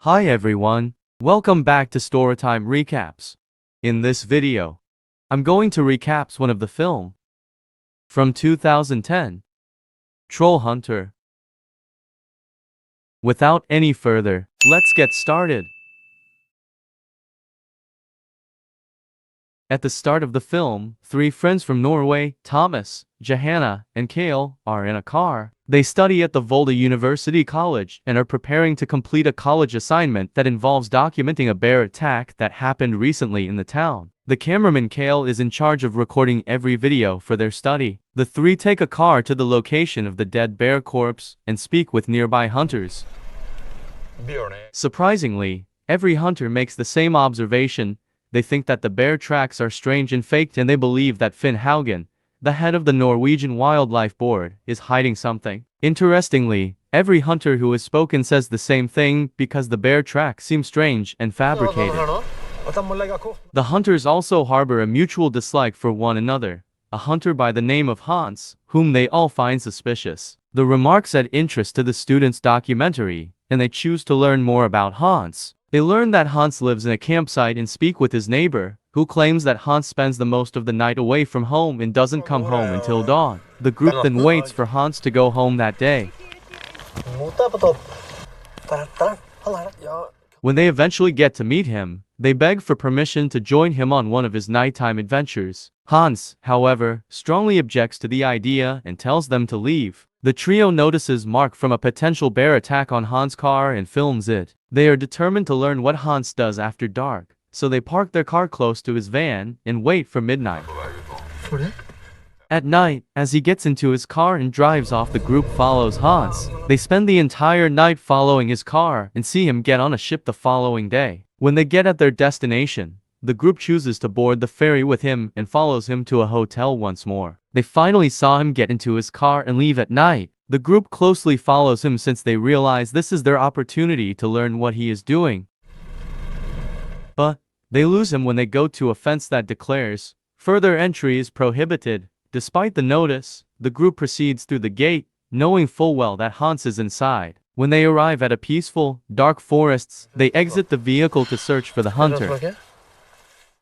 Hi everyone, welcome back to Storytime Recaps. In this video, I'm going to recap one of the film from 2010, Troll Hunter. Without any further, let's get started. At the start of the film, three friends from Norway, Thomas, Johanna, and Kale, are in a car. They study at the Volda University College and are preparing to complete a college assignment that involves documenting a bear attack that happened recently in the town. The cameraman Kale is in charge of recording every video for their study. The three take a car to the location of the dead bear corpse and speak with nearby hunters. Surprisingly, every hunter makes the same observation. They think that the bear tracks are strange and faked, and they believe that Finn Haugen, the head of the Norwegian Wildlife Board, is hiding something. Interestingly, every hunter who has spoken says the same thing because the bear tracks seem strange and fabricated. The hunters also harbor a mutual dislike for one another. A hunter by the name of Hans, whom they all find suspicious. The remarks add interest to the students' documentary, and they choose to learn more about Hans. They learn that Hans lives in a campsite and speak with his neighbor, who claims that Hans spends the most of the night away from home and doesn't come home until dawn. The group then waits for Hans to go home that day. When they eventually get to meet him, they beg for permission to join him on one of his nighttime adventures. Hans, however, strongly objects to the idea and tells them to leave. The trio notices mark from a potential bear attack on Hans' car and films it. They are determined to learn what Hans does after dark, so they park their car close to his van and wait for midnight. At night, as he gets into his car and drives off, the group follows Hans. They spend the entire night following his car and see him get on a ship the following day. When they get at their destination, the group chooses to board the ferry with him and follows him to a hotel once more. They finally saw him get into his car and leave at night. The group closely follows him since they realize this is their opportunity to learn what he is doing. But they lose him when they go to a fence that declares further entry is prohibited. Despite the notice, the group proceeds through the gate, knowing full well that Hans is inside. When they arrive at a peaceful, dark forest, they exit the vehicle to search for the hunter.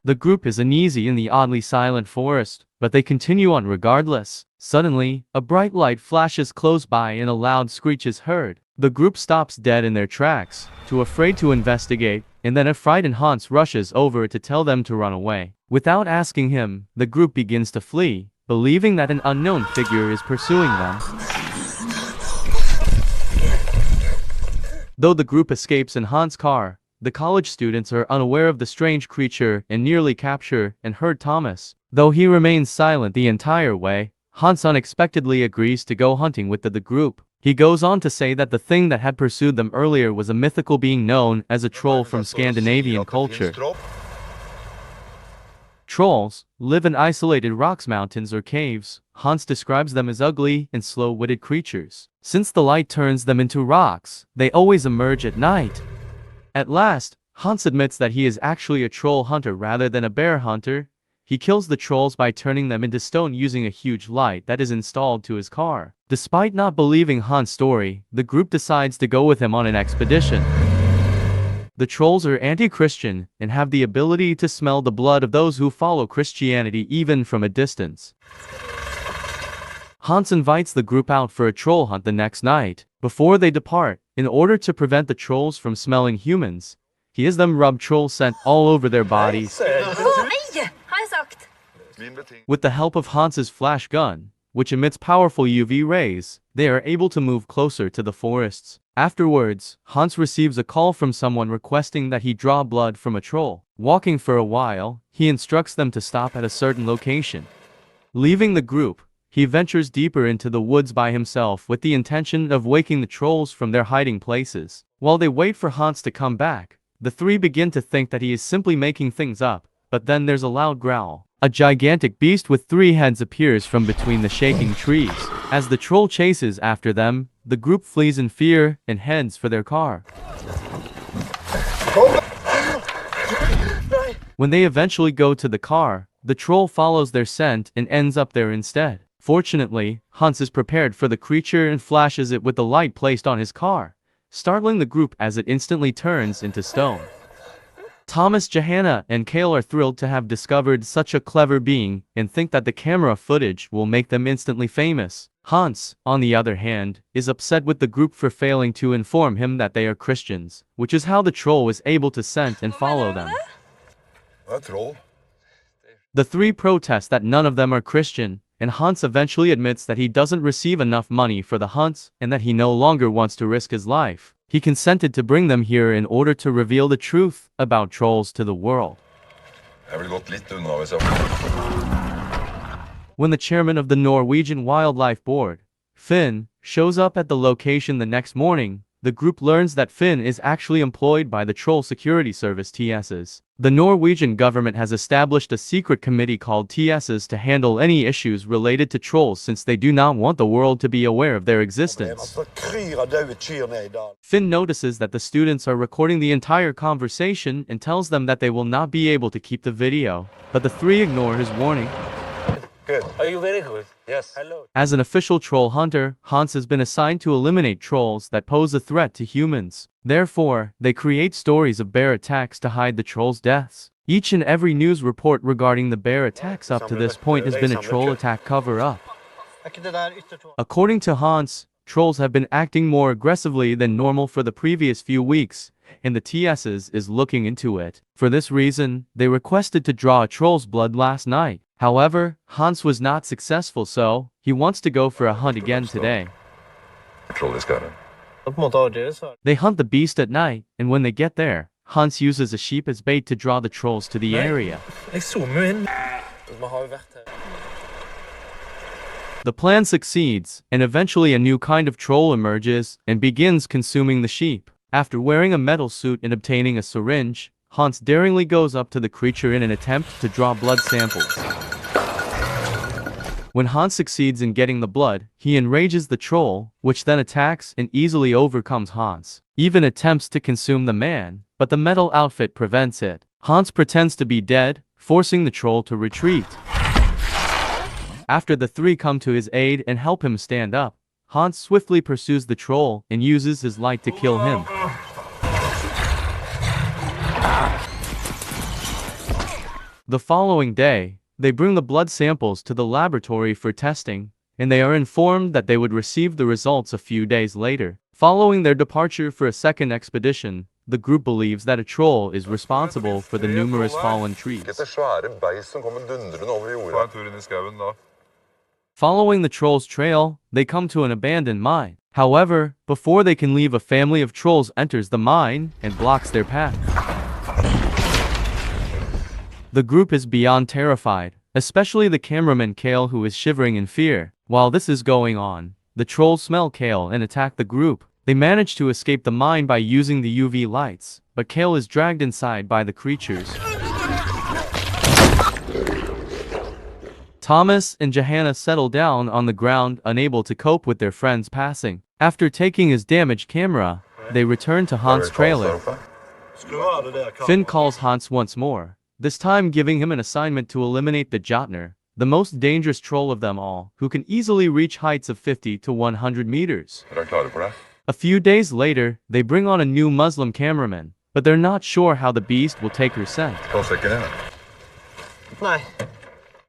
The group is uneasy in the oddly silent forest, but they continue on regardless. Suddenly, a bright light flashes close by and a loud screech is heard. The group stops dead in their tracks, too afraid to investigate, and then a frightened Hans rushes over to tell them to run away. Without asking him, the group begins to flee, believing that an unknown figure is pursuing them. Though the group escapes in Hans' car, the college students are unaware of the strange creature and nearly capture and hurt Thomas. Though he remains silent the entire way, Hans unexpectedly agrees to go hunting with the group. He goes on to say that the thing that had pursued them earlier was a mythical being known as a troll from Scandinavian culture. Trolls live in isolated rocks, mountains, or caves. Hans describes them as ugly and slow-witted creatures. Since the light turns them into rocks, they always emerge at night. At last, Hans admits that he is actually a troll hunter rather than a bear hunter. He kills the trolls by turning them into stone using a huge light that is installed to his car. Despite not believing Hans' story, the group decides to go with him on an expedition. The trolls are anti-Christian and have the ability to smell the blood of those who follow Christianity even from a distance. Hans invites the group out for a troll hunt the next night. Before they depart, in order to prevent the trolls from smelling humans, he has them rub troll scent all over their bodies. With the help of Hans's flash gun, which emits powerful UV rays, they are able to move closer to the forests. Afterwards, Hans receives a call from someone requesting that he draw blood from a troll. Walking for a while, he instructs them to stop at a certain location. Leaving the group, he ventures deeper into the woods by himself with the intention of waking the trolls from their hiding places. While they wait for Hans to come back, the three begin to think that he is simply making things up, but then there's a loud growl. A gigantic beast with 3 heads appears from between the shaking trees. As the troll chases after them, the group flees in fear and heads for their car. When they eventually go to the car, the troll follows their scent and ends up there instead. Fortunately, Hans is prepared for the creature and flashes it with the light placed on his car, startling the group as it instantly turns into stone. Thomas, Johanna, and Kale are thrilled to have discovered such a clever being and think that the camera footage will make them instantly famous. Hans, on the other hand, is upset with the group for failing to inform him that they are Christians, which is how the troll was able to scent and follow them. A troll? The three protest that none of them are Christian, and Hans eventually admits that he doesn't receive enough money for the hunt and that he no longer wants to risk his life. He consented to bring them here in order to reveal the truth about trolls to the world. When the chairman of the Norwegian Wildlife Board, Finn, shows up at the location the next morning, the group learns that Finn is actually employed by the Troll Security Service TSs. The Norwegian government has established a secret committee called TSs to handle any issues related to trolls since they do not want the world to be aware of their existence. Finn notices that the students are recording the entire conversation and tells them that they will not be able to keep the video, but the three ignore his warning. Good. Are you very good? Yes. Hello. As an official troll hunter, Hans has been assigned to eliminate trolls that pose a threat to humans. Therefore, they create stories of bear attacks to hide the trolls' deaths. Each and every news report regarding the bear attacks up to this point has been a troll attack cover-up. According to Hans, trolls have been acting more aggressively than normal for the previous few weeks, and the TSs is looking into it. For this reason, they requested to draw a troll's blood last night. However, Hans was not successful, so he wants to go for a hunt again today. They hunt the beast at night, and when they get there, Hans uses a sheep as bait to draw the trolls to the area. The plan succeeds, and eventually a new kind of troll emerges and begins consuming the sheep. After wearing a metal suit and obtaining a syringe, Hans daringly goes up to the creature in an attempt to draw blood samples. When Hans succeeds in getting the blood, he enrages the troll, which then attacks and easily overcomes Hans. Even attempts to consume the man, but the metal outfit prevents it. Hans pretends to be dead, forcing the troll to retreat. After the three come to his aid and help him stand up, Hans swiftly pursues the troll and uses his light to kill him. The following day, they bring the blood samples to the laboratory for testing, and they are informed that they would receive the results a few days later. Following their departure for a second expedition, the group believes that a troll is responsible for the numerous fallen trees. Following the troll's trail, they come to an abandoned mine. However, before they can leave, a family of trolls enters the mine and blocks their path. The group is beyond terrified, especially the cameraman Kale, who is shivering in fear. While this is going on, the trolls smell Kale and attack the group. They manage to escape the mine by using the UV lights, but Kale is dragged inside by the creatures. Thomas and Johanna settle down on the ground, unable to cope with their friend's passing. After taking his damaged camera, they return to Hans' trailer. Finn calls Hans once more, this time giving him an assignment to eliminate the Jotner, the most dangerous troll of them all, who can easily reach heights of 50 to 100 meters. A few days later, they bring on a new Muslim cameraman, but they're not sure how the beast will take her scent.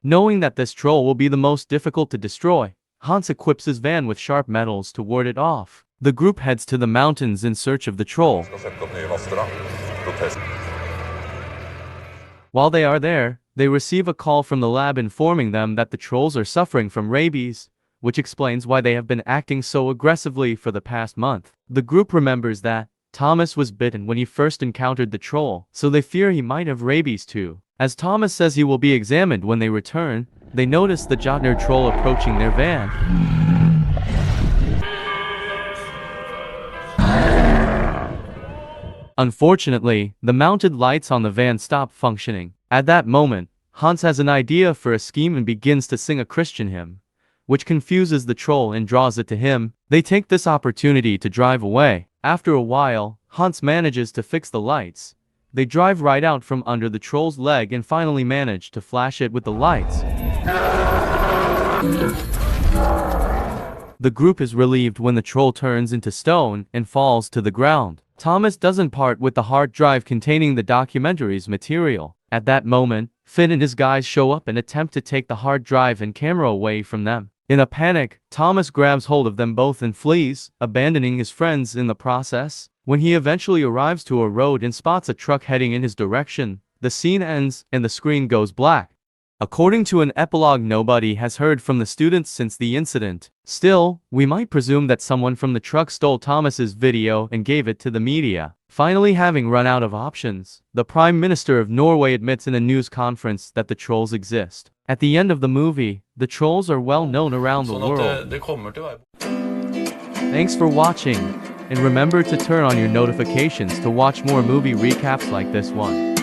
Knowing that this troll will be the most difficult to destroy, Hans equips his van with sharp metals to ward it off. The group heads to the mountains in search of the troll. While they are there, they receive a call from the lab informing them that the trolls are suffering from rabies, which explains why they have been acting so aggressively for the past month. The group remembers that Thomas was bitten when he first encountered the troll, so they fear he might have rabies too. As Thomas says he will be examined when they return, they notice the Jotner troll approaching their van. Unfortunately, the mounted lights on the van stop functioning. At that moment, Hans has an idea for a scheme and begins to sing a Christian hymn, which confuses the troll and draws it to him. They take this opportunity to drive away. After a while, Hans manages to fix the lights. They drive right out from under the troll's leg and finally manage to flash it with the lights. The group is relieved when the troll turns into stone and falls to the ground. Thomas doesn't part with the hard drive containing the documentary's material. At that moment, Finn and his guys show up and attempt to take the hard drive and camera away from them. In a panic, Thomas grabs hold of them both and flees, abandoning his friends in the process. When he eventually arrives to a road and spots a truck heading in his direction, the scene ends and the screen goes black. According to an epilogue, nobody has heard from the students since the incident. Still, we might presume that someone from the truck stole Thomas's video and gave it to the media. Finally, having run out of options, the Prime Minister of Norway admits in a news conference that the trolls exist. At the end of the movie, the trolls are well known around the world. Thanks for watching, and remember to turn on your notifications to watch more movie recaps like this one.